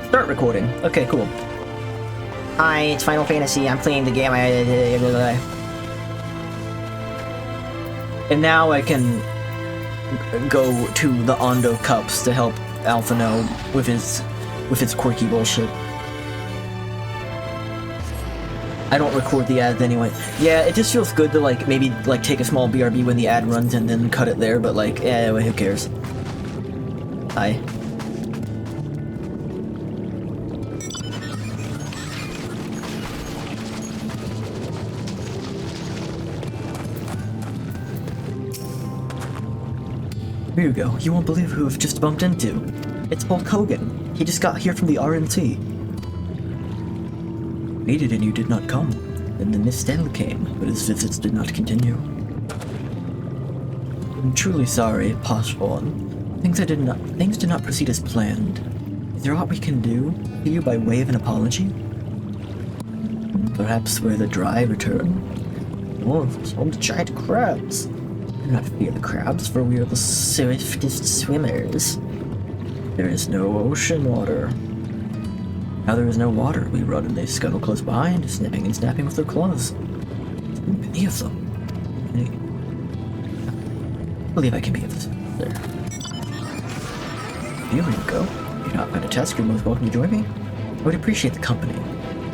Start recording. Okay, cool. Hi, it's Final Fantasy. I'm playing the game. And now I can go to the Ondo Cups to help Alphino with his quirky bullshit. I don't record the ads anyway. Yeah, it just feels good to like maybe like take a small BRB when the ad runs and then cut it there, but like, eh, who cares? Hi. Here you go. You won't believe who we've just bumped into. It's Hulk Hogan. He just got here from the RNC. Waited and you did not come. Then the Nistel came, but his visits did not continue. I'm truly sorry, Posh One. Things did not proceed as planned. Is there aught we can do for you by way of an apology? Perhaps we're the dry return. Or home to giant crabs. Do not fear the crabs, for we are the swiftest swimmers. There is no ocean water. Now there is no water. We run and they scuttle close behind, snipping and snapping with their claws. Many of them. Many. I believe I can be of this. There. Here we go. If you're not going to test, you're most welcome to join me. I would appreciate the company.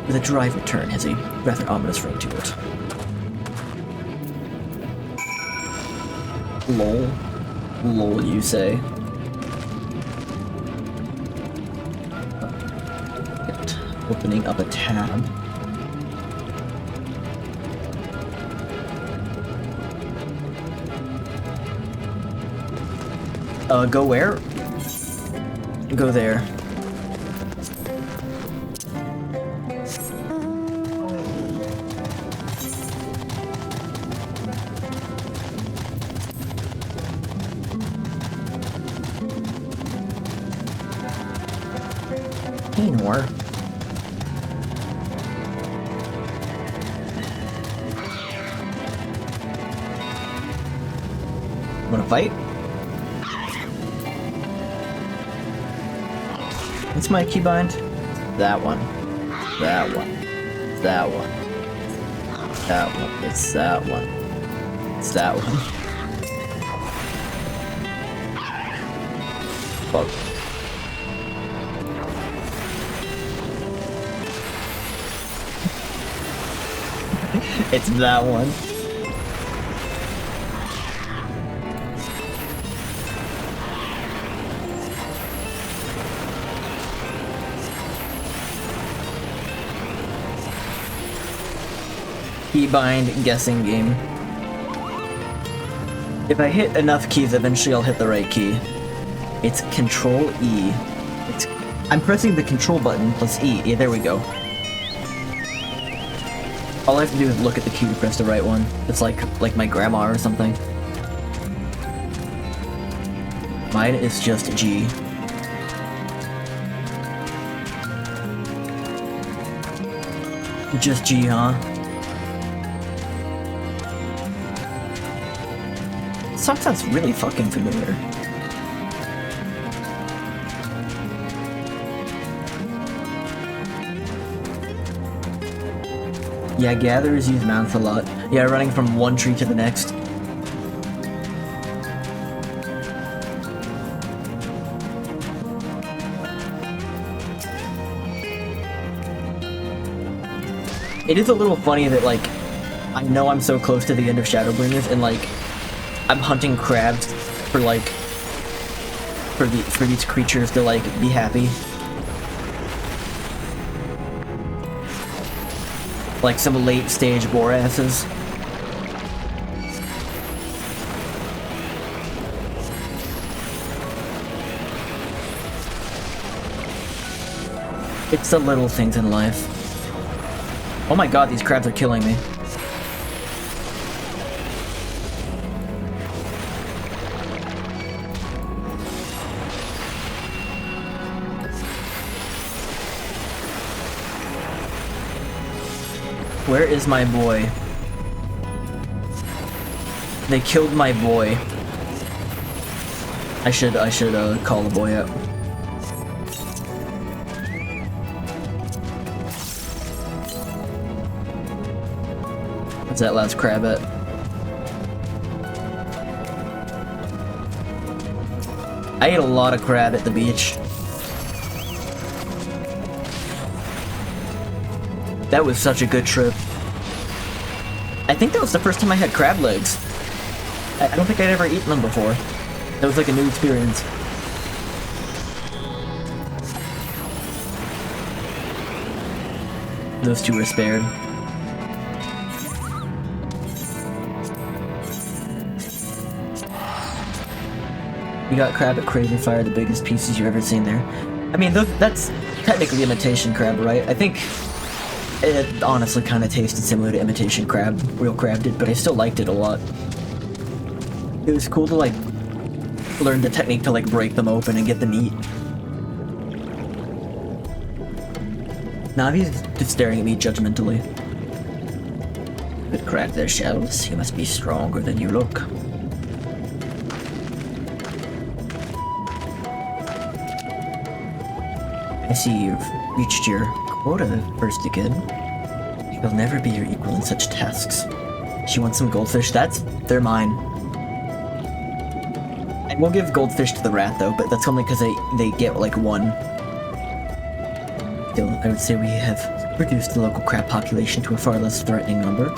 The dry return has a rather ominous ring to it. Lol. Lol, you say. Opening up a tab. Go where? Go there. More. Wanna fight? What's my keybind? That one. That one. That one. That one. It's that one. It's that one. Fuck. It's that one. Keybind guessing game. If I hit enough keys, eventually I'll hit the right key. It's Control E. I'm pressing the control button plus E. Yeah, there we go. All I have to do is look at the key to press the right one. It's like my grandma or something. Mine is just G. Just G, huh? This song sounds really fucking familiar. Yeah, gatherers use mounts a lot. Yeah, running from one tree to the next. It is a little funny that, like, I know I'm so close to the end of Shadowbringers, and, like, I'm hunting crabs for, like, for these creatures to, like, be happy. Like some late stage Borasses. It's the little things in life. Oh my god, these crabs are killing me. Where is my boy? They killed my boy. I should call the boy out. What's that last crab at? I ate a lot of crab at the beach. That was such a good trip. I think that was the first time I had crab legs. I don't think I'd ever eaten them before. That was like a new experience. Those two were spared. You got crab at Crazy Fire, the biggest pieces you've ever seen there. I mean, that's technically imitation crab, right? I think it honestly kind of tasted similar to imitation crab, real crab did, but I still liked it a lot. It was cool to, like, learn the technique to, like, break them open and get the meat. Navi's just staring at me judgmentally. Good crack there, Shells. You must be stronger than you look. I see you've reached your quota, first again. You'll never be your equal in such tasks. She wants some goldfish. They're mine. And we'll give goldfish to the rat, though, but that's only because they get, like, one. Still, I would say we have reduced the local crab population to a far less threatening number.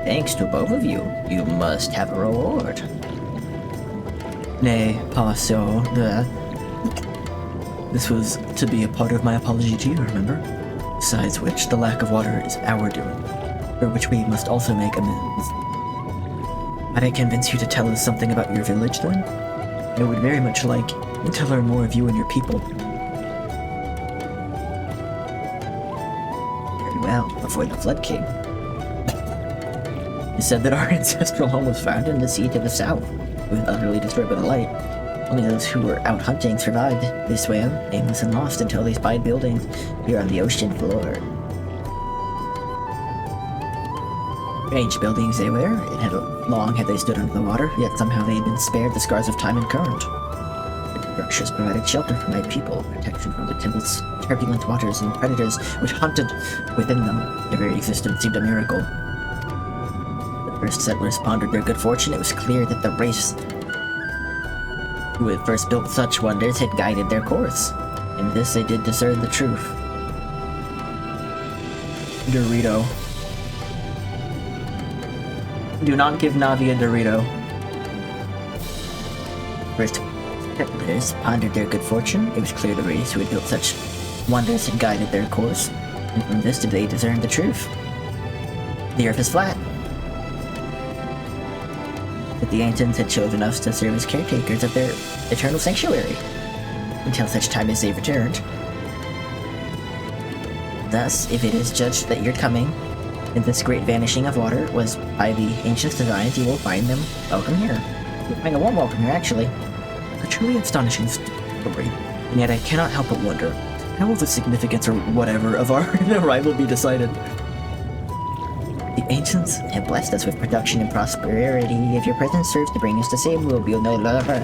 Thanks to both of you. You must have a reward. Nay, pas so. This was to be a part of my apology to you, remember? Besides which, the lack of water is our doing, for which we must also make amends. Might I convince you to tell us something about your village, then? I would very much like to learn more of you and your people. Very well, before the flood came. It said that our ancestral home was found in the sea to the south. It was utterly destroyed by the light. Only those who were out hunting survived. They swam, aimless and lost, until they spied buildings here on the ocean floor. Strange buildings they were. Long had they stood under the water, yet somehow they had been spared the scars of time and current. The structures provided shelter for my people, protection from the tempest's turbulent waters and predators which hunted within them. Their very existence seemed a miracle. The first settlers pondered their good fortune. It was clear that the race who had first built such wonders had guided their course. In this they did discern the truth. Dorito. Do not give Navi a Dorito. First settlers pondered their good fortune. It was clear the race who had built such wonders had guided their course. And from this did they discern the truth. The earth is flat. That the ancients had chosen us to serve as caretakers of their eternal sanctuary, until such time as they returned. Thus, if it is judged that your coming, and this great vanishing of water, was by the ancients' designs, you will find them welcome here. You'll find a warm welcome here, actually. A truly astonishing story, and yet I cannot help but wonder, how will the significance or whatever of our arrival be decided? The ancients have blessed us with production and prosperity. If your presence serves to bring us the same, we'll be no lover.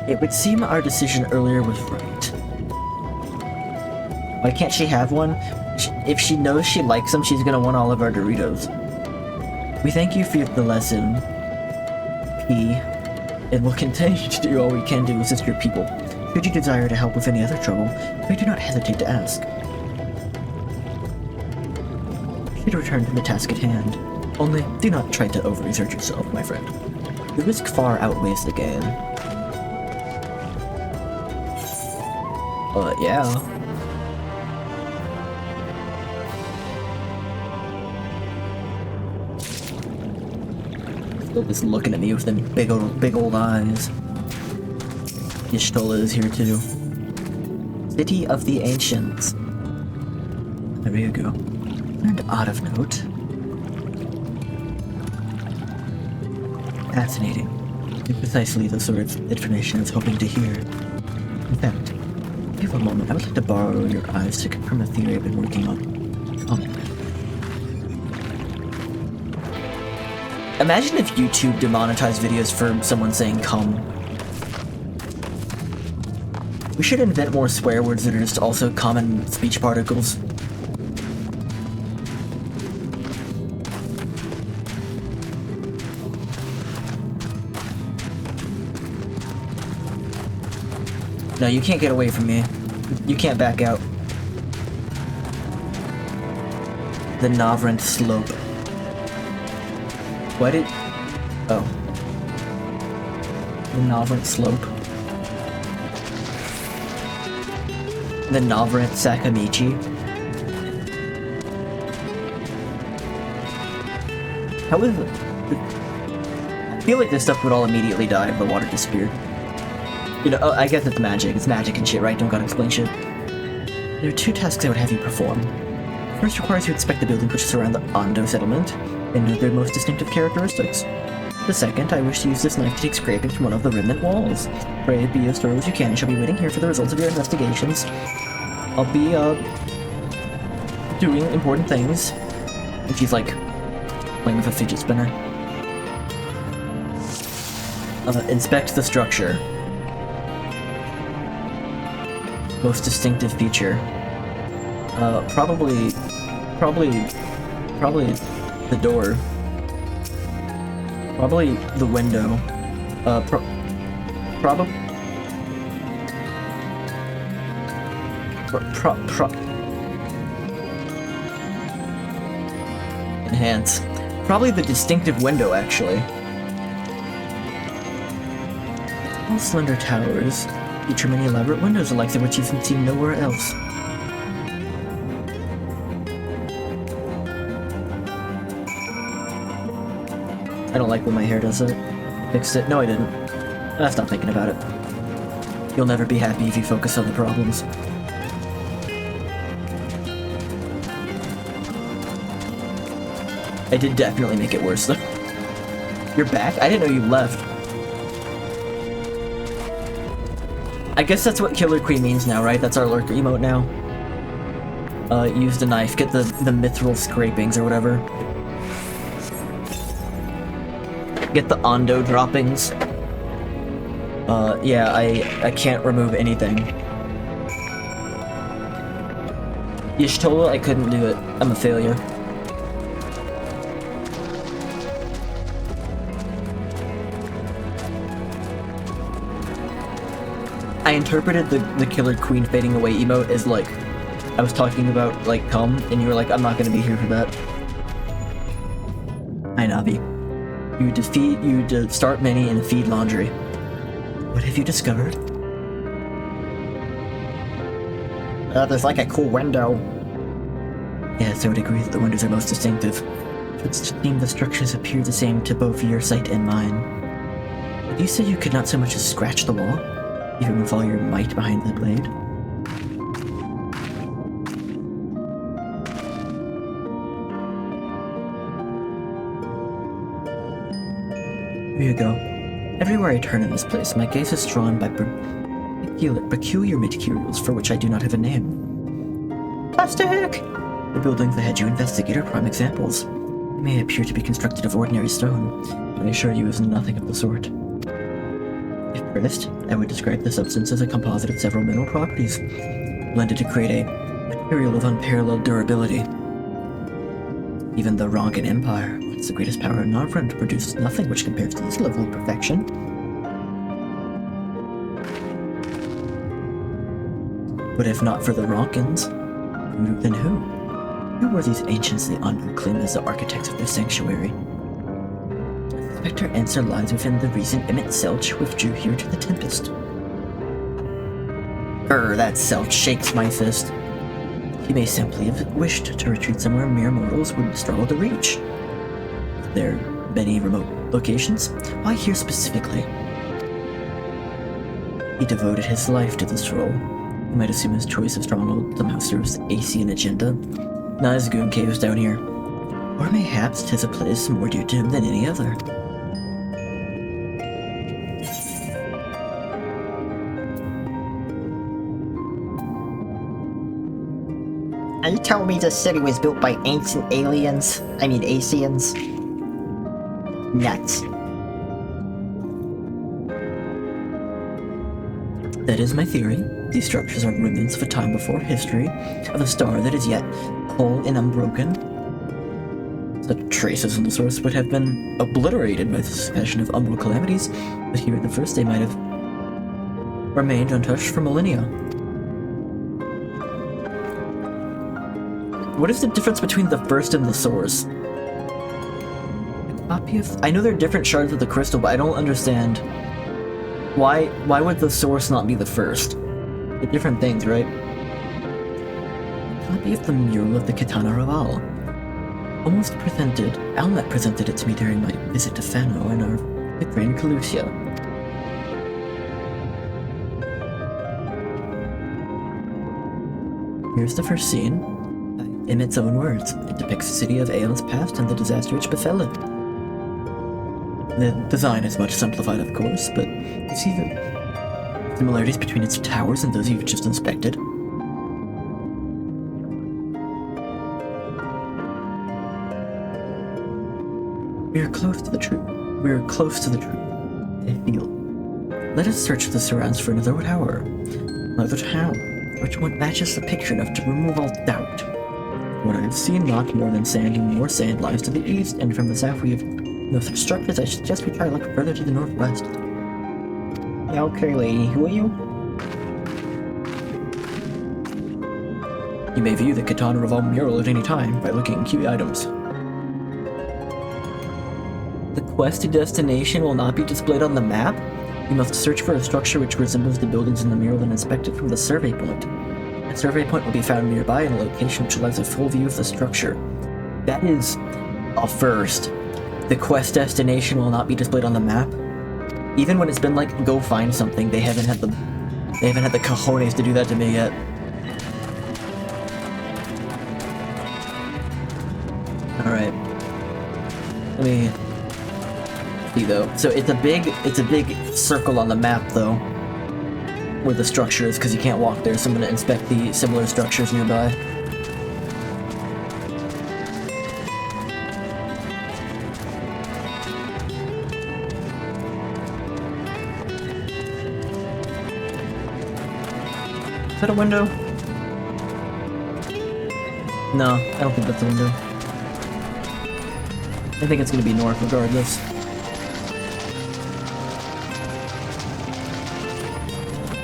It would seem our decision earlier was right. Why can't she have one? If she knows she likes them, she's gonna want all of our Doritos. We thank you for the lesson, P, and will continue to do all we can to assist your people. Should you desire to help with any other trouble, we do not hesitate to ask. To return to the task at hand. Only, do not try to overexert yourself, my friend. The risk far outweighs the gain. Yeah. Still just looking at me with them big old eyes. Y'shtola is here too. City of the Ancients. There you go. And out of note. Fascinating. Precisely the sort of information I was hoping to hear. In fact, give a moment. I would like to borrow your eyes to confirm a theory I've been working on. Imagine if YouTube demonetized videos for someone saying "cum." We should invent more swear words that are just also common speech particles. No, you can't get away from me. You can't back out. The Novrent Slope. Why did... Oh. The Novrent Slope. The Novrent Sakamichi. How is it? I feel like this stuff would all immediately die if the water disappeared. You know, I guess it's magic. It's magic and shit, right? Don't gotta explain shit. There are 2 tasks I would have you perform. First requires you inspect the building which surround the Ondo settlement and note their most distinctive characteristics. The second, I wish to use this knife to take scrapings from one of the remnant walls. Pray be as thorough as you can. I shall be waiting here for the results of your investigations. I'll be, doing important things. And she's like, playing with a fidget spinner. Inspect the structure. Most distinctive feature. Probably the door. Probably the window. Enhance. Probably the distinctive window, actually. All slender towers feature many elaborate windows the likes of which you've seen nowhere else. I don't like when my hair does it. Fixed it. No, I didn't. I stopped thinking about it. You'll never be happy if you focus on the problems. I did definitely make it worse, though. You're back? I didn't know you left. I guess that's what Killer Queen means now, right? That's our lurker emote now. Use the knife. Get the mithril scrapings or whatever. Get the Ondo droppings. Yeah, I can't remove anything. Y'shtola, I couldn't do it. I'm a failure. I interpreted the Killer Queen fading away emote as like, I was talking about like come, and you were like, I'm not gonna be here for that. Hi Navi. You start many and feed laundry. What have you discovered? There's like a cool window. Yes, I would agree that the windows are most distinctive. It would seem the structures appear the same to both your sight and mine. But you said you could not so much as scratch the wall? Even with all your might behind the blade? Here you go. Everywhere I turn in this place, my gaze is drawn by peculiar materials for which I do not have a name. Plastic! The buildings that had you investigate are prime examples. They may appear to be constructed of ordinary stone, but I assure you it is nothing of the sort. If pressed, I would describe the substance as a composite of several mineral properties, blended to create a material of unparalleled durability. Even the Rongan Empire, once the greatest power in Novrent, produced nothing which compares to this level of perfection. But if not for the Ronkans, then who? Who were these ancients the Undead claim as the architects of their sanctuary? The spectre answer lies within the reason emet-selch withdrew here to the Tempest. That Selch shakes my fist. He may simply have wished to retreat somewhere mere mortals would struggle to reach. There are many remote locations. Why here specifically? He devoted his life to this role. You might assume his choice of stronghold somehow serves the Aesian agenda. Nazgûl caves down here. Or mayhaps 'tis a place more dear to him than any other. Are you telling me this city was built by ancient aliens? I mean Aesians? Nuts. That is my theory. These structures are remnants of a time before history, of a star that is yet whole and unbroken. Such traces in the source would have been obliterated by the succession of umbral calamities, but here at the first they might have remained untouched for millennia. What is the difference between the first and the source? A copy of... I know they're different shards of the crystal, but I don't understand. Why would the source not be the first? They're different things, right? A copy of the mural of the Katana Raval. Almost presented. Almet presented it to me during my visit to Fano and our fifth reign Calusia. Here's the first scene. In its own words, it depicts the city of Ael's past and the disaster which befell it. The design is much simplified, of course, but you see the similarities between its towers and those you've just inspected. We are close to the truth. We are close to the truth. I feel. Let us search the surrounds for another tower. Another town, which one matches the picture enough to remove all doubt. What I have seen, not more than sand, and more sand lies to the east, and from the south we have no such structures. I suggest we try to look further to the northwest. Okay, lady, who are you? You may view the Katana Revolve mural at any time by looking at key items. The quest destination will not be displayed on the map. You must search for a structure which resembles the buildings in the mural and inspect it from the survey point. A survey point will be found nearby in a location which allows a full view of the structure. That is a first. The quest destination will not be displayed on the map. Even when it's been like, go find something, they haven't had the cojones to do that to me yet. Alright. Let me see though. So it's a big circle on the map though, where the structure is, because you can't walk there, so I'm gonna inspect the similar structures nearby. Is that a window? No, I don't think that's a window. I think it's gonna be north regardless.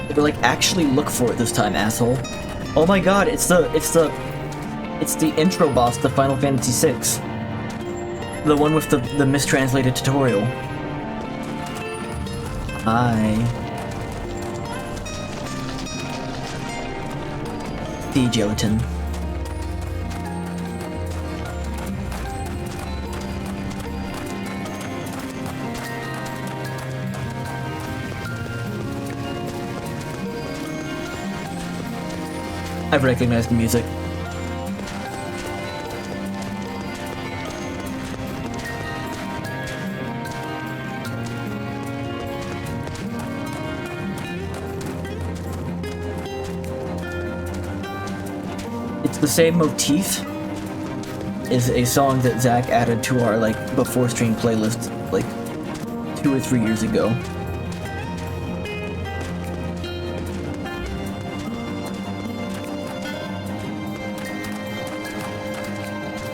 But like, actually look for it this time, asshole. Oh my god, it's the intro boss to Final Fantasy VI. The one with the mistranslated tutorial. Hi. The gelatin. I've recognized the music. It's the same motif as a song that Zach added to our before stream playlist 2 or 3 years ago.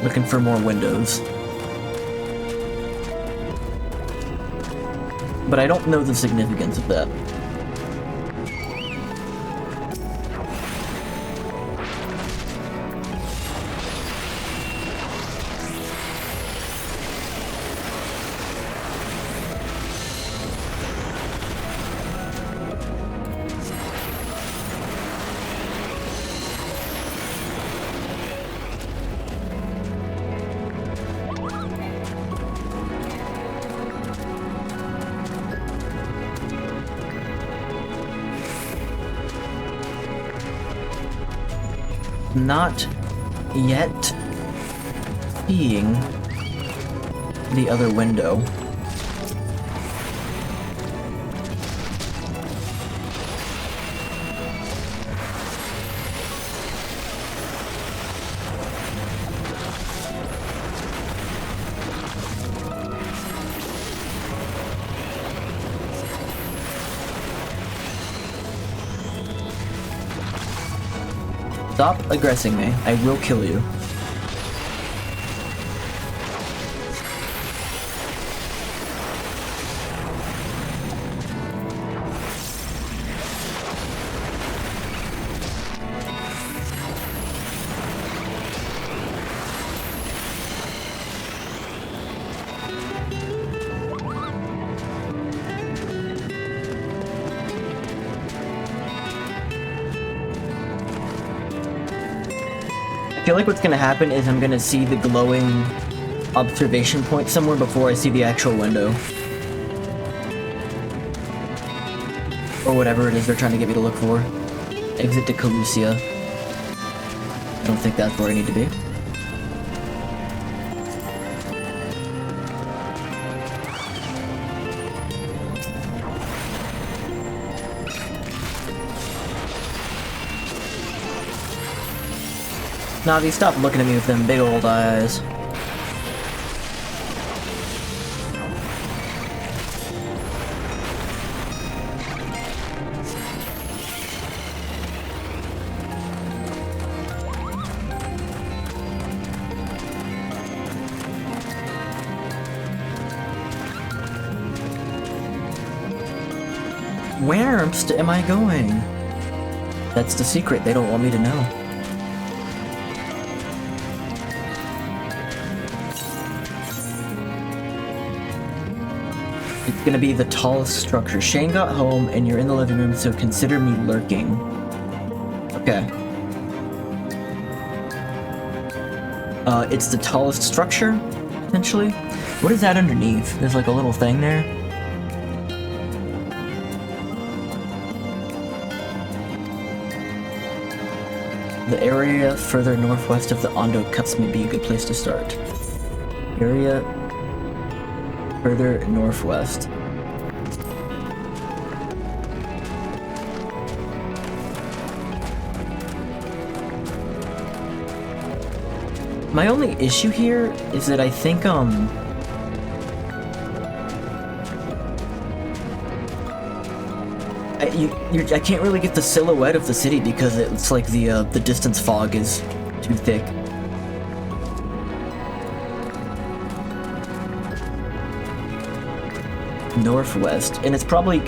Looking for more windows. But I don't know the significance of that. Not yet seeing the other window. Stop aggressing me. I will kill you. feel like what's gonna happen is I'm gonna see the glowing observation point somewhere before I see the actual window. Or whatever it is they're trying to get me to look for. Exit to Calusia. I don't think that's where I need to be. Navi, stop looking at me with them big old eyes. Where am I going? That's the secret they don't want me to know. It's gonna be the tallest structure. Shane got home and you're in the living room, so consider me lurking. Okay. It's the tallest structure, potentially. What is that underneath? There's like a little thing there. The area further northwest of the Ondo cuts may be a good place to start. Area further northwest. My only issue here is that I think, I can't really get the silhouette of the city because it's like the distance fog is too thick. Northwest, and it's probably,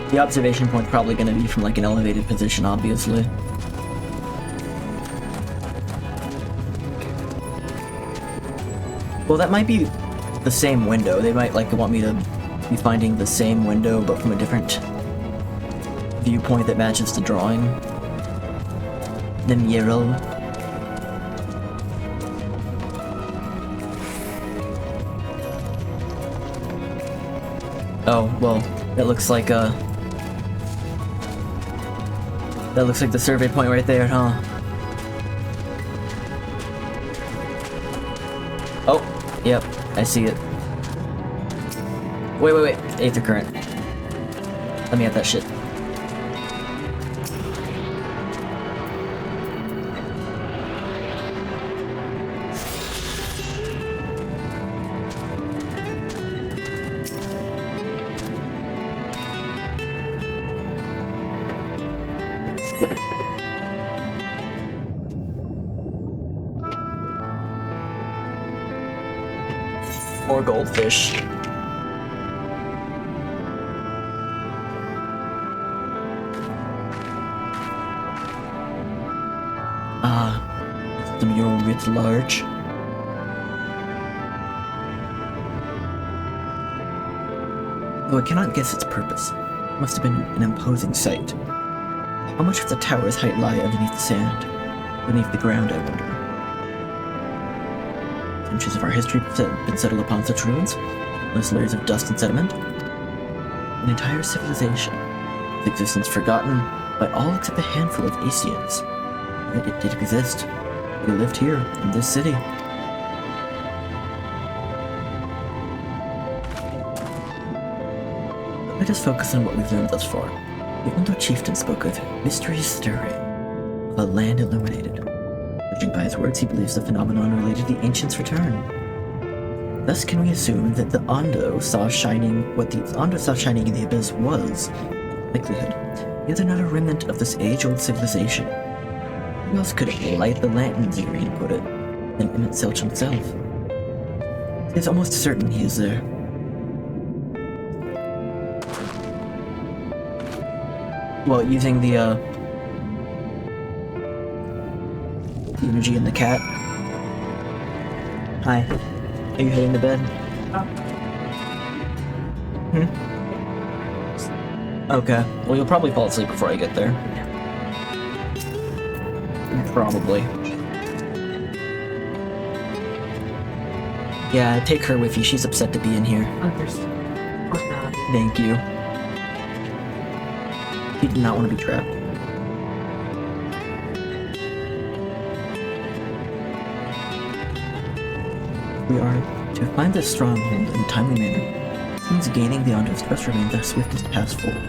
the observation point's probably going to be from like an elevated position, obviously. Well, that might be the same window. They might like want me to be finding the same window, but from a different viewpoint that matches the drawing. The mural. Oh, well, that looks like the survey point right there, huh? Oh, yep, I see it. Wait, Aether current. Let me have that shit. More goldfish. The mural writ large. Though I cannot guess its purpose, it must have been an imposing sight. How much of the tower's height lie underneath the sand? Beneath the ground, I wonder. Centuries of our history have been settled upon such ruins, endless layers of dust and sediment. An entire civilization, its existence forgotten by all except a handful of Asians. Yet it did exist. We lived here, in this city. Let us focus on what we've learned thus far. The Ondo chieftain spoke of mysteries stirring, of a land illuminated. Judging by his words, he believes the phenomenon related to the ancients' return. Thus can we assume that the Ondo saw shining what the Ondo saw shining in the abyss was, in likelihood, either not a remnant of this age-old civilization. Who else could light the lanterns, Irene put it, than emet-selch himself? It is almost certain he is there. Well, using the energy in the cat. Hi. Are you heading to bed? Okay. Well, you'll probably fall asleep before I get there. Probably. Yeah, take her with you. She's upset to be in here. Understood. Or not. Thank you. He did not want to be trapped. We are to find this stronghold in a timely manner. Since gaining the Honor of Trust remains our swiftest path forward.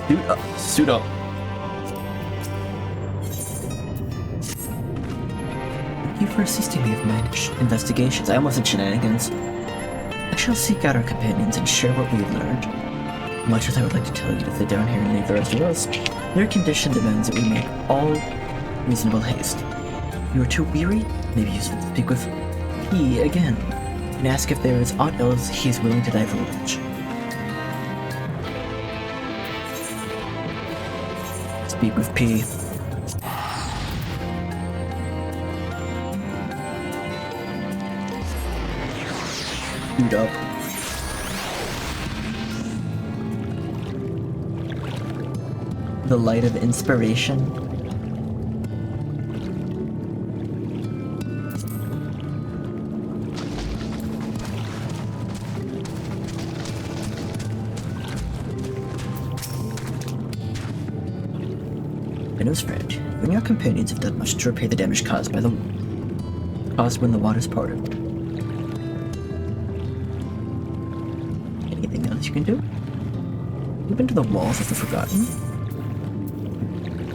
Suit up. Suit up. Thank you for assisting me with my investigations. I almost said shenanigans. I shall seek out our companions and share what we have learned. Much as I would like to tell you to sit down here and leave the rest of us, their condition demands that we make all reasonable haste. If you are too weary, it may be useful to speak with P again, and ask if there is aught else he is willing to divulge. Speak with P. Suit up. The light of inspiration. Benno's friend, you and your companions have done much to repair the damage caused when the waters parted. Anything else you can do? You've been to the walls of the Forgotten?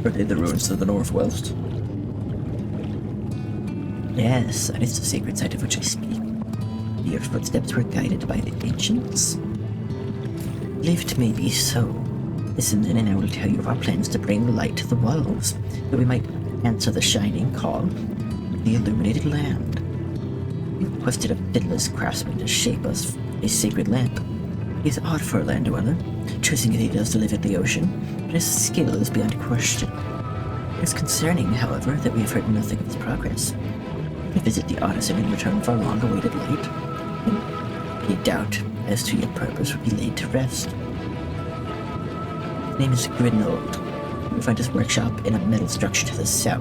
Or are they the ruins of the Northwest? Yes, that is the sacred site of which I speak. Your footsteps were guided by the ancients. Believed may be so. Synmyn and I will tell you of our plans to bring light to the worlds, that we might answer the shining call of the illuminated land. We requested a fiddler's craftsman to shape us a sacred lamp. He is odd for a land dweller, choosing as he does to live at the ocean, but his skill is beyond question. It is concerning, however, that we have heard nothing of his progress. We visit the artisan in return for our long-awaited light, and any doubt as to your purpose would be laid to rest. His name is Grinnold. You will find his workshop in a metal structure to the south.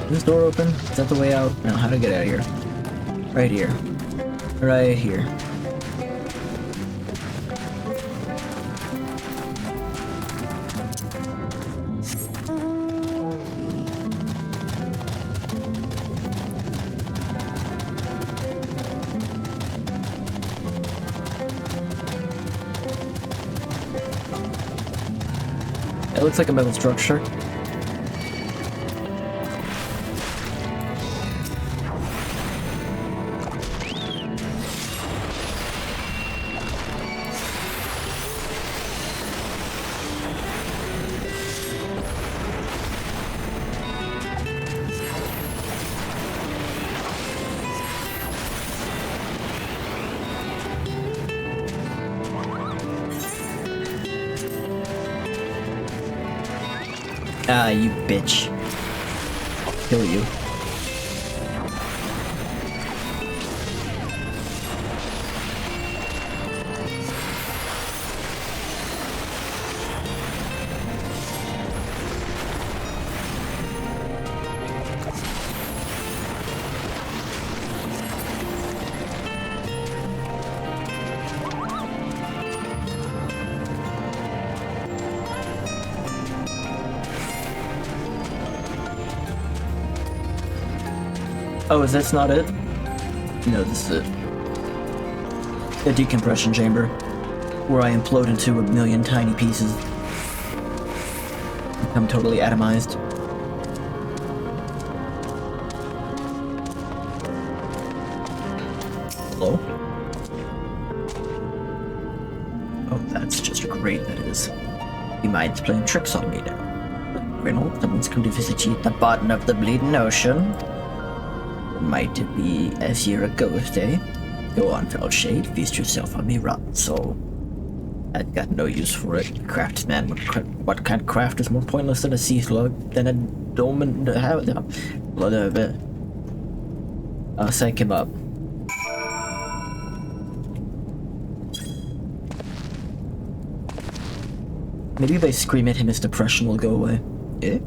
Is this door open? Is that the way out? No, how to get out of here? Right here. Right here. It looks like a metal structure. Ah, you bitch. I'll kill you. Oh, is this not it? No, this is it. A decompression chamber, where I implode into a million tiny pieces. Become totally atomized. Hello? Oh, that's just great, that is. He mind's playing tricks on me now. Reynolds, someone's come to visit you at the bottom of the bleeding ocean. Might it be as you're a ghost, eh? Go on, foul shade, feast yourself on me rotten soul. I've got no use for it. Craftsman, what kind of craft is more pointless than a sea slug, than a dome and have it? I'll psych him up. Maybe if I scream at him, his depression will go away. Eh?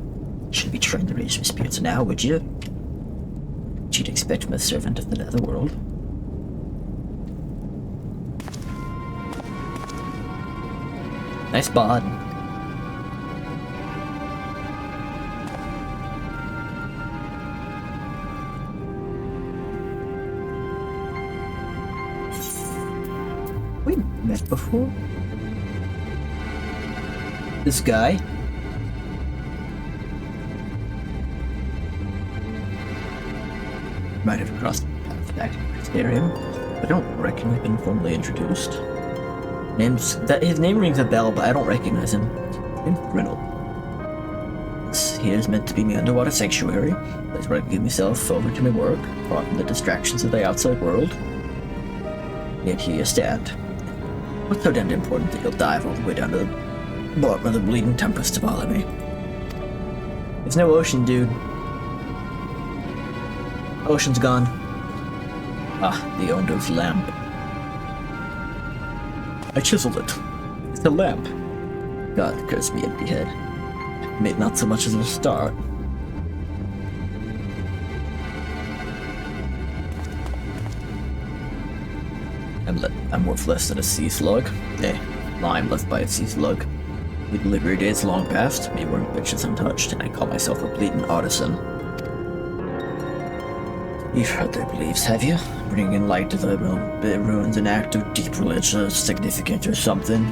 Shouldn't be trying to raise your spirits now, would you? What you'd expect from a servant of the netherworld. Nice bod. We met before? This guy? Might have crossed paths back in Crystarium, but I don't reckon we've been formally introduced. His name rings a bell, but I don't recognize him. Infernal. This here is meant to be my underwater sanctuary, place where I can give myself over to my work, apart from the distractions of the outside world. Yet here you stand. What's so damned important that you'll dive all the way down to the bottom of the bleeding tempest to follow me? There's no ocean, dude. Ocean's gone. Ah, the Ondo's lamp. I chiseled it. It's a lamp. God curse me, empty head. Made not so much as a star. I'm worth less than a sea slug. Eh, lime left by a sea slug. The delivery days long past, me wearing bitches untouched, and I call myself a bleeding artisan. You've heard their beliefs, have you? Bringing light to the ruins, an act of deep religious significance or something.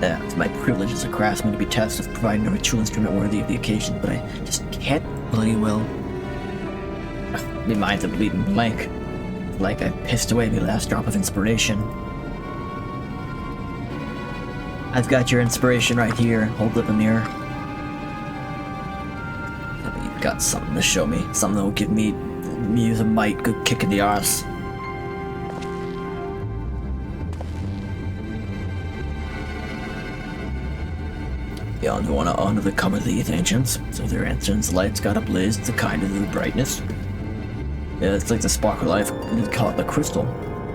It's my privilege as a craftsman to be tasked with providing a ritual instrument worthy of the occasion, but I just can't bloody well. My mind's a bleeding blank. It's like I pissed away my last drop of inspiration. I've got your inspiration right here. Hold up a mirror. I bet you've got something to show me. Something that will give me a might good kick in the arse. Beyond who wanna honor the come of these ancients, so their entrance light's got ablaze the kind of the brightness. Yeah, it's like the spark of life. We call it the crystal.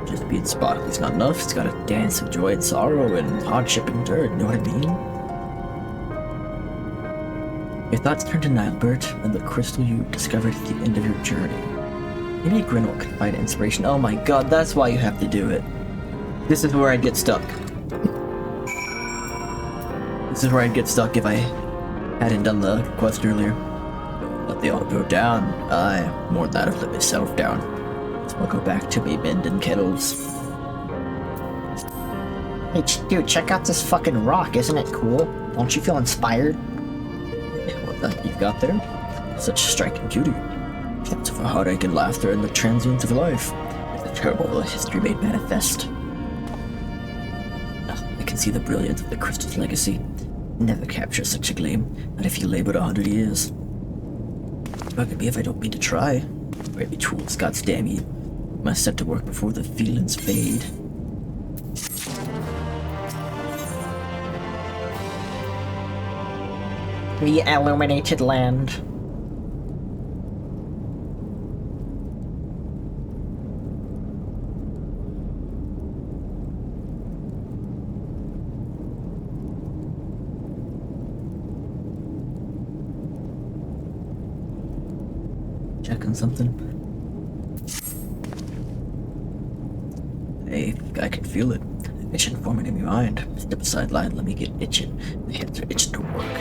Just being sparkly's not enough. It's gotta dance of joy and sorrow and hardship and dirt. You know what I mean? Your thoughts turn to Nilebert and the crystal you discovered at the end of your journey. Maybe Grinnell can find inspiration. Oh my god, that's why you have to do it. This is where I'd get stuck. This is where I'd get stuck if I hadn't done the quest earlier. Let the auto go down. Aye, more than that, I've let myself down. So I'll go back to me mending kettles. Hey, dude, check out this fucking rock. Isn't it cool? Don't you feel inspired? Yeah, what that you've got there? Such striking beauty. Depths of heartache and laughter and the transience of life. It's a terrible history made manifest. I can see the brilliance of the crystal's legacy. Never capture such a gleam, not if you labored 100 years. How could be if I don't mean to try? Brave tools, gods damn you. Must set to work before the feelings fade. The illuminated land. Checking something. Hey, I can feel it. Itching forming in my mind. Step aside, line, let me get itching. My hands are itching to work.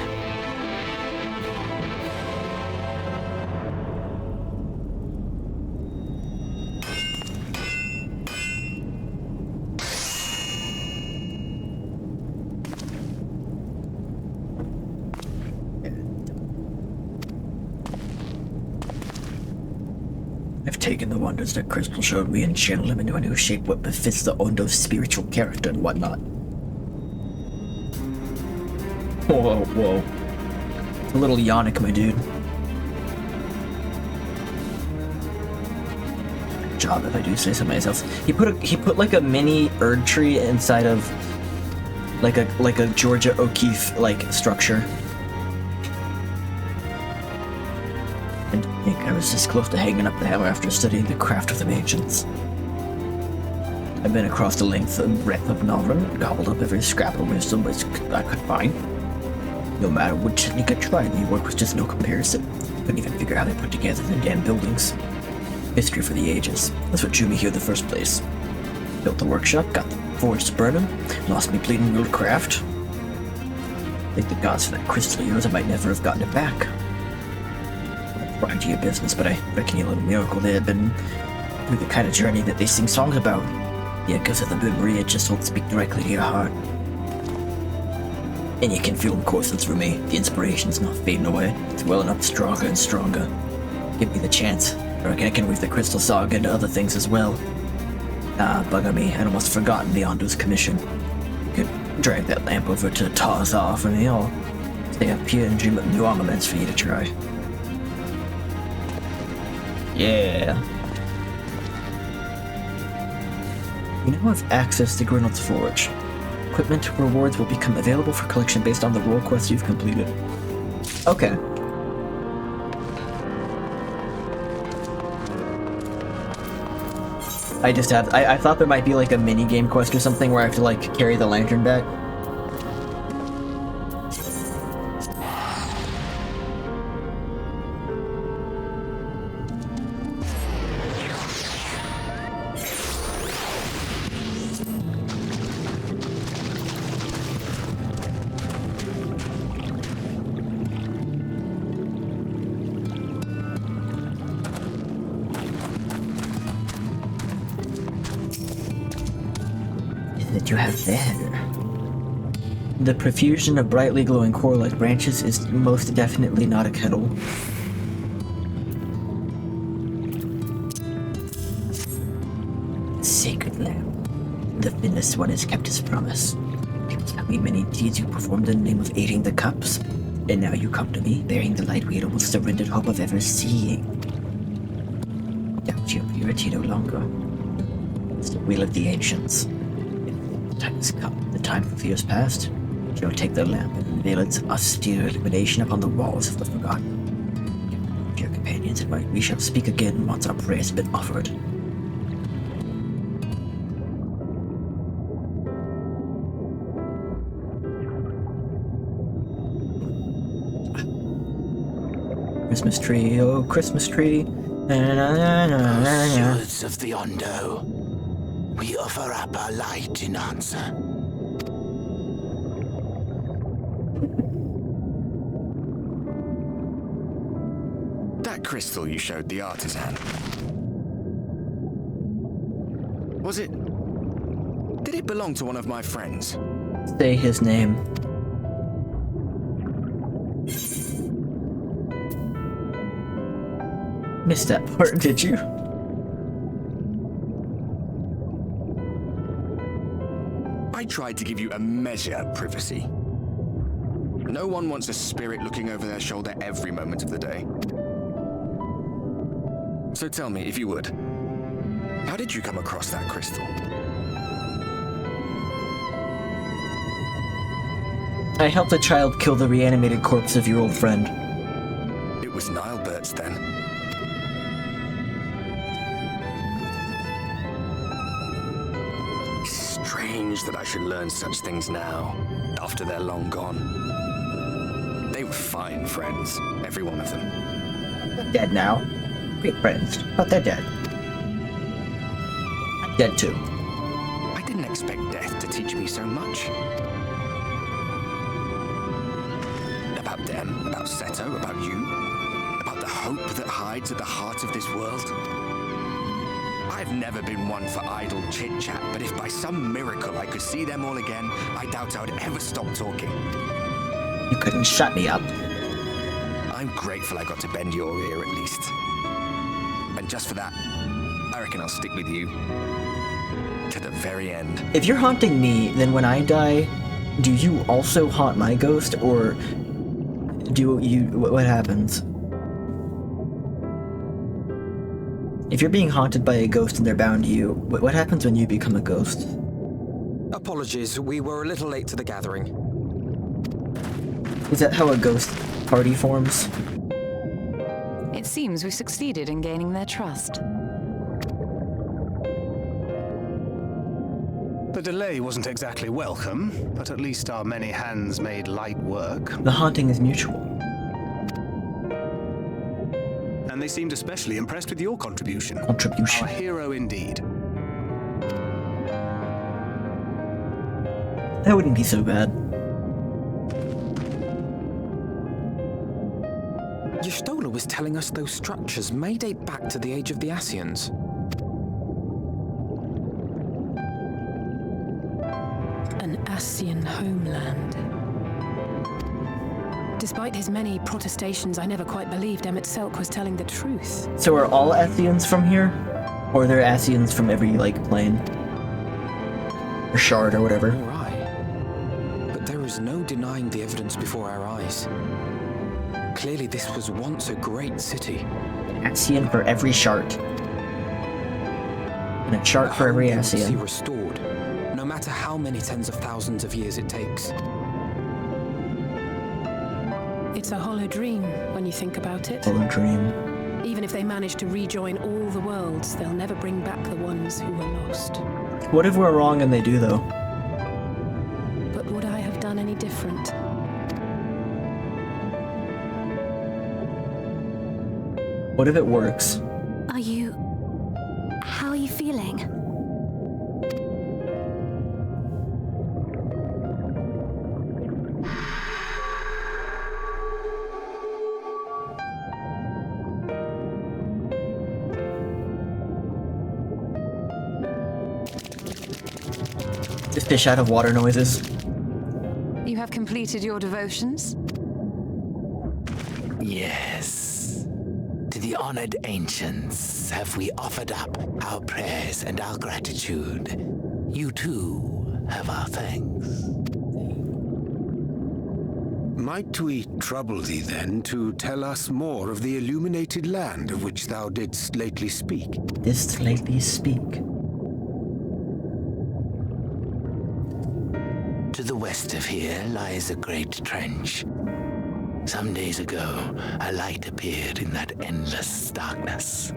I've taken the wonders that Crystal showed me and channeled them into a new shape what befits the Ondo's spiritual character and whatnot. Whoa, whoa. It's a little yonic, my dude. Good job, if I do say so myself. He put like a mini Erd tree inside of like a Georgia O'Keeffe like structure. And I think I was this close to hanging up the hammer after studying the craft of the ancients. I've been across the length and breadth of Northern, gobbled up every scrap of wisdom which I could find. No matter what technique I tried, New York was just no comparison. Couldn't even figure out how they put together the damn buildings. History for the ages. That's what drew me here in the first place. Built the workshop, got the forge burning, lost me bleeding world craft. Thank the gods for that crystal of yours, I might never have gotten it back. Right to your business, but I reckon your little miracle there had been through the kind of journey that they sing songs about. The echoes of the memory just won't speak directly to your heart. And you can feel them coursing through me. The inspiration's not fading away. It's welling up stronger and stronger. Give me the chance. I reckon I can weave the crystal saga into other things as well. Bugger me, I'd almost forgotten Leondo's commission. You could drag that lamp over to Tarzar for me, I'll stay up here and dream up new armaments for you to try. Yeah. You now have access to Grinald's Forge. Equipment rewards will become available for collection based on the role quests you've completed. Okay. I thought there might be like a mini game quest or something where I have to like carry the lantern back. That you have there. The profusion of brightly glowing core-like branches is most definitely not a kettle. Sacred lamp. The Finished One has kept his promise. People tell me many deeds you performed in the name of aiding the cups, and now you come to me bearing the light we had almost surrendered hope of ever seeing. Doubt your purity no longer. It's the will of the ancients. The time has come. The time for fears past. Shall take the lamp and unveil its austere illumination upon the walls of the forgotten. Dear companions, and we shall speak again once our prayers have been offered. Christmas tree, oh Christmas tree. Stewards of the Ondo, we offer up our light in answer. That crystal you showed the artisan. Was it... Did it belong to one of my friends? Say his name. Missed that part, did you? I tried to give you a measure of privacy. No one wants a spirit looking over their shoulder every moment of the day. So tell me, if you would, how did you come across that crystal? I helped a child kill the reanimated corpse of your old friend. It was Nilebert's then. Strange that I should learn such things now, after they're long gone. They were fine friends, every one of them. Dead now. Great friends, but they're dead. I'm dead too. I didn't expect death to teach me so much. About them, about Seto, about you, about the hope that hides at the heart of this world. I've never been one for idle chit-chat, but if by some miracle I could see them all again, I doubt I would ever stop talking. You couldn't shut me up. I'm grateful I got to bend your ear at least. And just for that, I reckon I'll stick with you to the very end. If you're haunting me, then when I die, do you also haunt my ghost, or do you... what happens? If you're being haunted by a ghost and they're bound to you, what happens when you become a ghost? Apologies, we were a little late to the gathering. Is that how a ghost party forms? It seems we succeeded in gaining their trust. The delay wasn't exactly welcome, but at least our many hands made light work. The haunting is mutual. And they seemed especially impressed with your contribution. Contribution. Our hero indeed. That wouldn't be so bad. Y'shtola was telling us those structures may date back to the age of the Ascians. An Ascian homeland. Despite his many protestations, I never quite believed emet-selch was telling the truth. So are all Ascians from here? Or are there Ascians from every, like, plane? Or shard or whatever? All right. But there is no denying the evidence before our eyes. Clearly this was once a great city. Ascian for every shard. And a chart for every City Ascian. restored, no matter how many tens of thousands of years it takes. It's a hollow dream when you think about it. Full dream. Even if they manage to rejoin all the worlds, they'll never bring back the ones who were lost. What if we're wrong and they do, though? But would I have done any different? What if it works? How are you feeling? Just fish out of water noises. You have completed your devotions? Yes. To the honored ancients have we offered up our prayers and our gratitude. You too have our thanks. Might we trouble thee then to tell us more of the illuminated land of which thou didst lately speak? Didst lately speak. To the west of here lies a great trench. Some days ago, a light appeared in that endless darkness.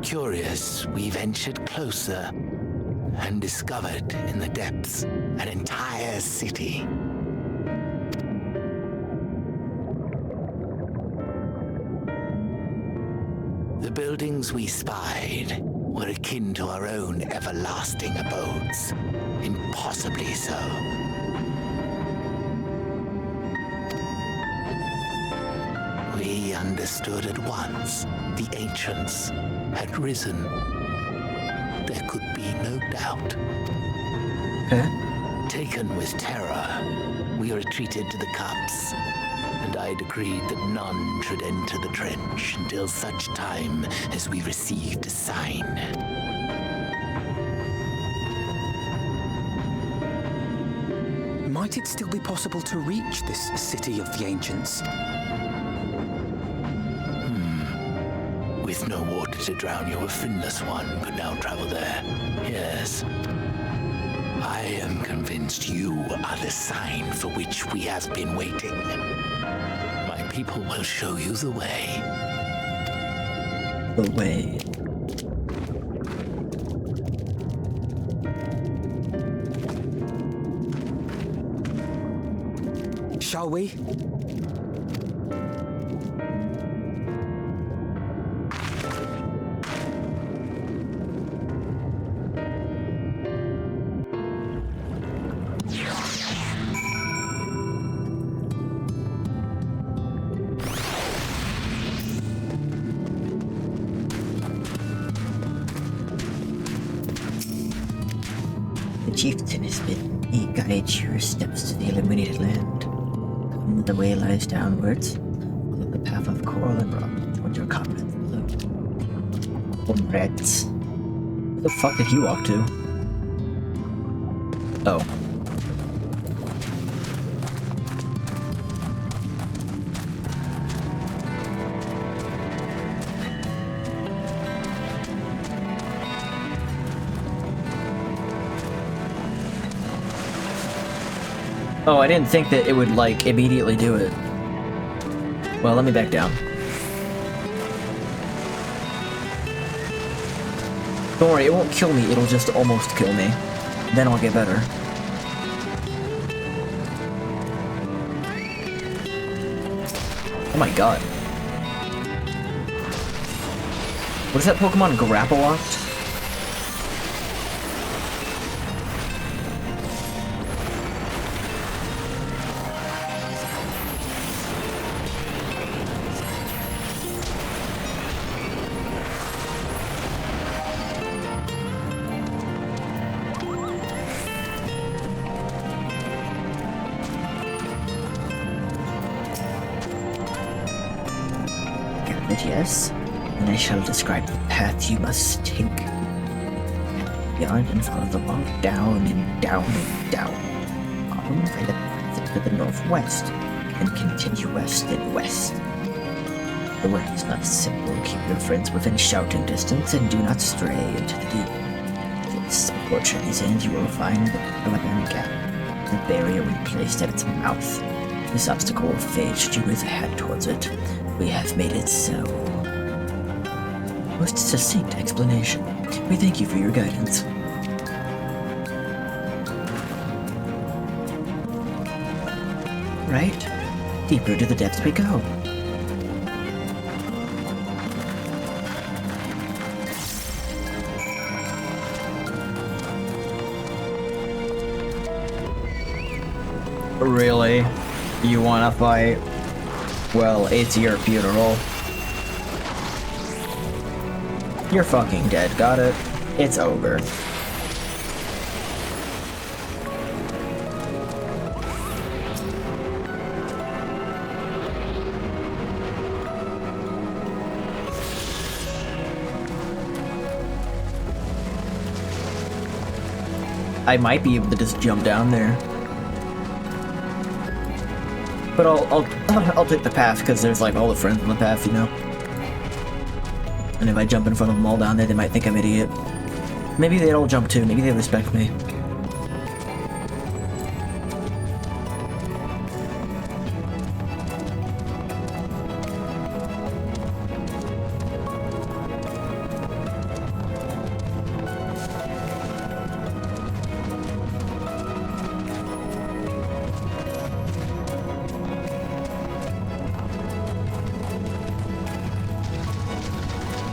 Curious, we ventured closer and discovered in the depths an entire city. The buildings we spied were akin to our own everlasting abodes, impossibly so. We understood at once the ancients had risen. There could be no doubt. Okay. Taken with terror, we retreated to the cups, and I decreed that none should enter the trench until such time as we received a sign. Might it still be possible to reach this city of the ancients? With no water to drown you, a finless one could now travel there. Yes. I am convinced you are the sign for which we have been waiting. My people will show you the way. The way. Shall we? The chieftain has bidden me guide your steps to the illuminated land. Come, the way lies downwards. Follow the path of coral and rock towards your comrades below. Comrades. Where the fuck did he walk to? Oh. Oh, I didn't think that it would, like, immediately do it. Well, let me back down. Don't worry, it won't kill me, it'll just almost kill me. Then I'll get better. Oh my god. What is that Pokemon? Grapple-locked? Yes, and I shall describe the path you must take. Beyond and follow the log down and down and down. On by the path to the northwest, and continue west and west. The way is not simple. Keep your friends within shouting distance and do not stray into the deep. This journey's end, you will find the Caliban Gap, the barrier we placed at its mouth. This obstacle will fade you as head towards it. We have made it so. Most succinct explanation. We thank you for your guidance. Right? Deeper to the depths we go. Really? You wanna fight? Well, it's your funeral. You're fucking dead, got it? It's over. I might be able to just jump down there. But I'll take the path because there's like all the friends on the path, you know. And if I jump in front of them all down there, they might think I'm an idiot. Maybe they'd all jump too. Maybe they respect me.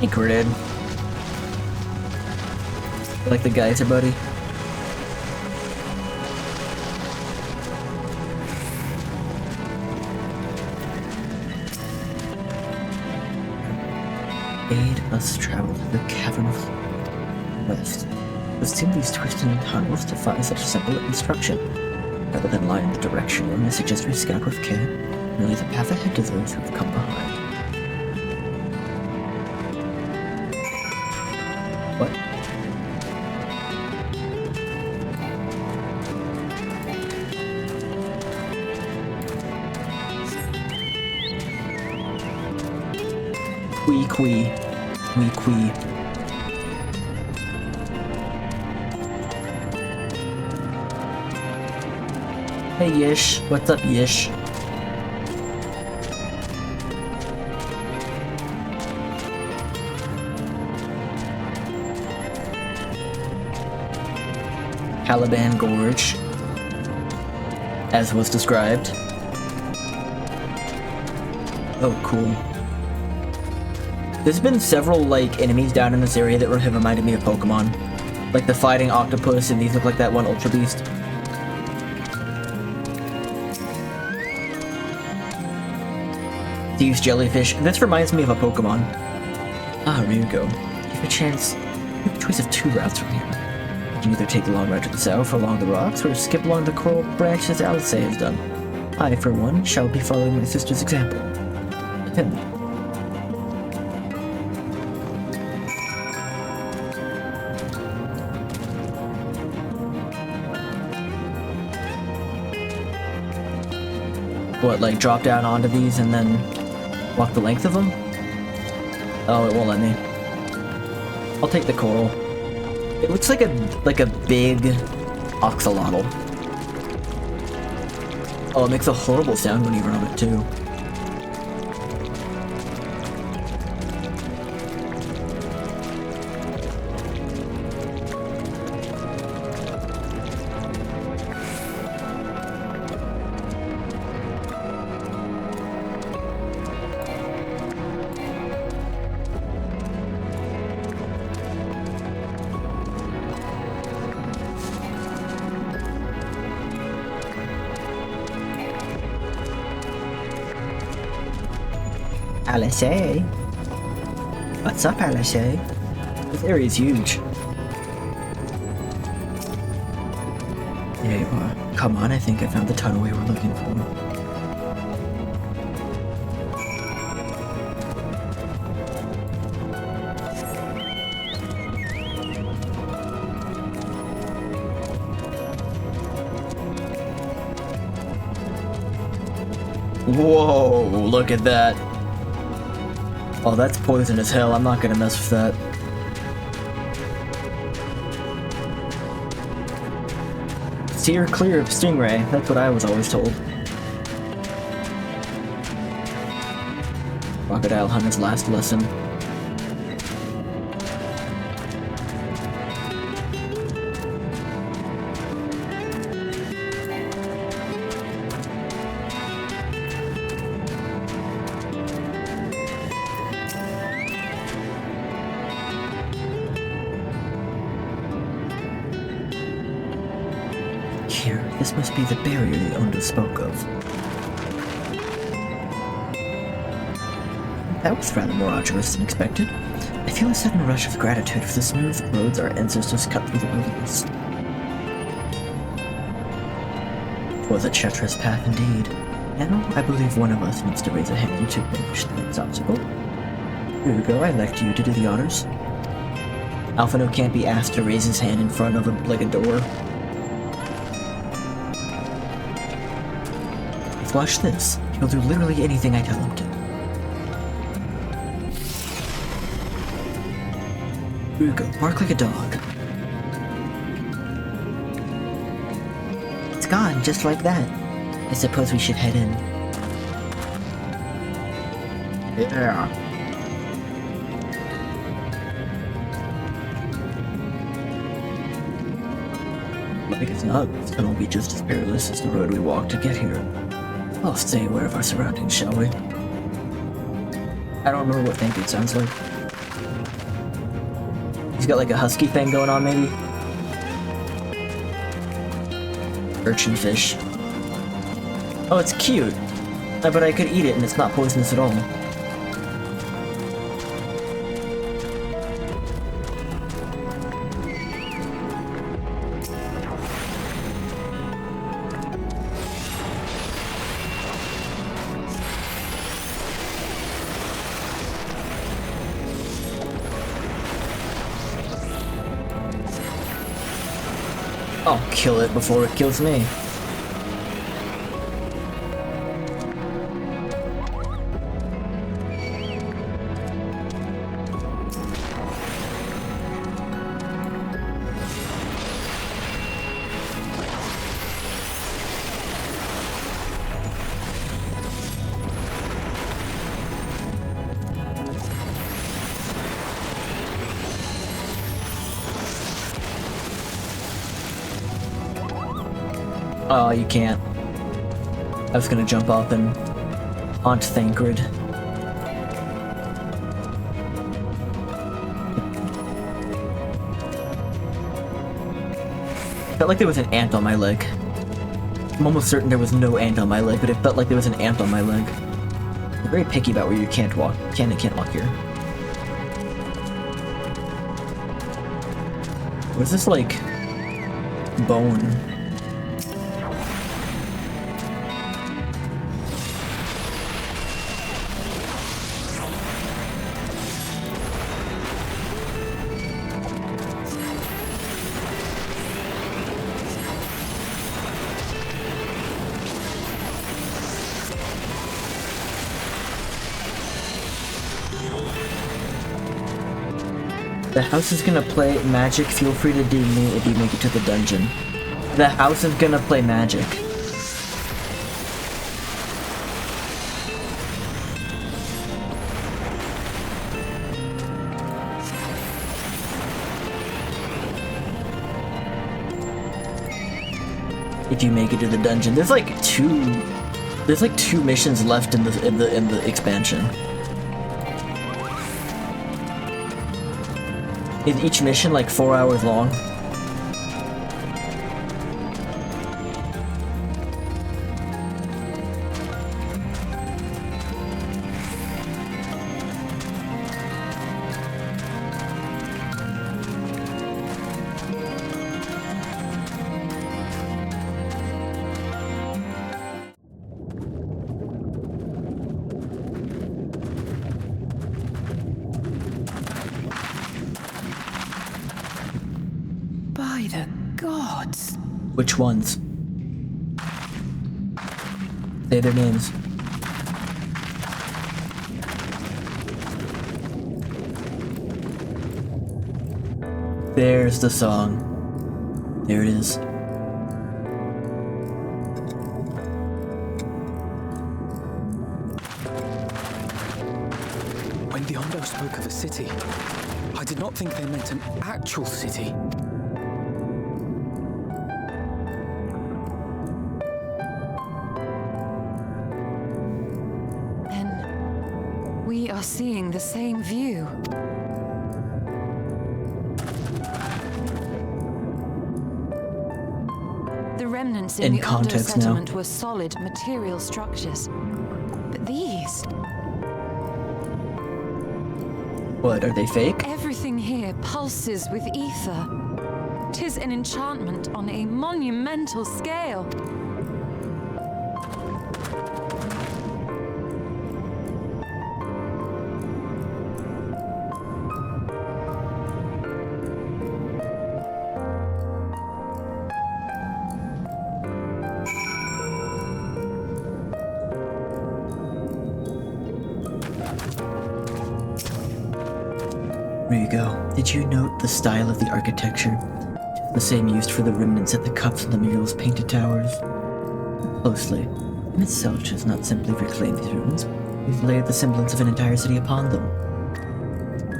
Hey, Corded. You like the geyser, buddy? Aid us travel to the cavern of west. We've seen these twisting tunnels defy such simple instruction. Rather than lie in the direction, I suggest we scout with care, merely the path ahead to those who have come behind. What? Quee. Hey Yish, what's up Yish? Caliban Gorge, as was described. Oh, cool. There's been several, like, enemies down in this area that have reminded me of Pokemon. Like the fighting octopus, and these look like that one Ultra Beast. These jellyfish. This reminds me of a Pokemon. Ah, Ryugo. Give a chance. You have a choice of 2 routes from here. You can either take the long route to the south along the rocks, or skip along the coral branch as Alice has done. I, for one, shall be following my sister's example. Dependent. What, like drop down onto these and then walk the length of them? Oh, it won't let me. I'll take the coral. It looks like a big axolotl. Oh, it makes a horrible sound when you run on it too. LSA? What's up, LSA? This area is huge. There you are. Come on, I think I found the tunnel we were looking for. Whoa, look at that. Oh, that's poison as hell. I'm not gonna mess with that. Steer clear of Stingray. That's what I was always told. Crocodile Hunter's last lesson. Here, this must be the barrier the owner spoke of. That was rather more arduous than expected. I feel a sudden rush of gratitude for the smooth roads our ancestors cut through the wilderness. Was a treacherous path indeed. Now, I believe one of us needs to raise a hand to finish the next obstacle. Here we go, I elect you to do the honors. Alphino can't be asked to raise his hand in front of a door. Watch this. He'll do literally anything I tell him to. Here we go. Bark like a dog. It's gone, just like that. I suppose we should head in. Yeah. Like it's not, it's gonna be just as perilous as the road we walked to get here. I'll stay aware of our surroundings, shall we? I don't remember what thank you sounds like. He's got like a husky thing going on, maybe? Urchin fish. Oh, it's cute. But I could eat it and it's not poisonous at all. I'll kill it before it kills me. Oh, you can't. I was gonna jump up and haunt Thancred. Felt like there was an ant on my leg. I'm almost certain there was no ant on my leg, but it felt like there was an ant on my leg. I'm very picky about where you can't walk. Can and can't walk here. What's this like bone? The house is gonna play magic. Feel free to DM me if you make it to the dungeon. The house is gonna play magic. If you make it to the dungeon, there's like two missions left in the expansion. Is each mission like 4 hours long? By the gods. Which ones? Say their names. There's the song. There it is. When the Ondo spoke of a city, I did not think they meant an actual city. Then we are seeing the same view. The remnants in the Ondo context now. settlement were solid material structures. But these... What, are they fake? Everything here pulses with ether. 'Tis an enchantment on a monumental scale. There you go. Did you note the style of the architecture? The same used for the remnants at the cups and the murals painted towers. Closely, emet-selch has not simply reclaimed these ruins, we've laid the semblance of an entire city upon them.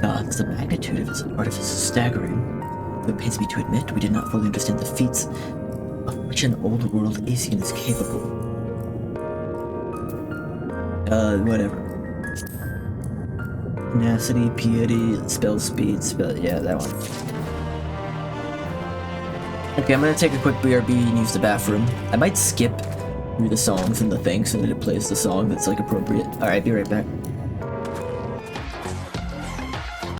Gods, the magnitude of his artifice is staggering. Though it pains me to admit, we did not fully understand the feats of which an old world Asian is capable. Whatever. Tenacity, piety, spell speed, yeah, that one. Okay, I'm gonna take a quick BRB and use the bathroom. I might skip through the songs and the thing so that it plays the song that's like appropriate. Alright, be right back.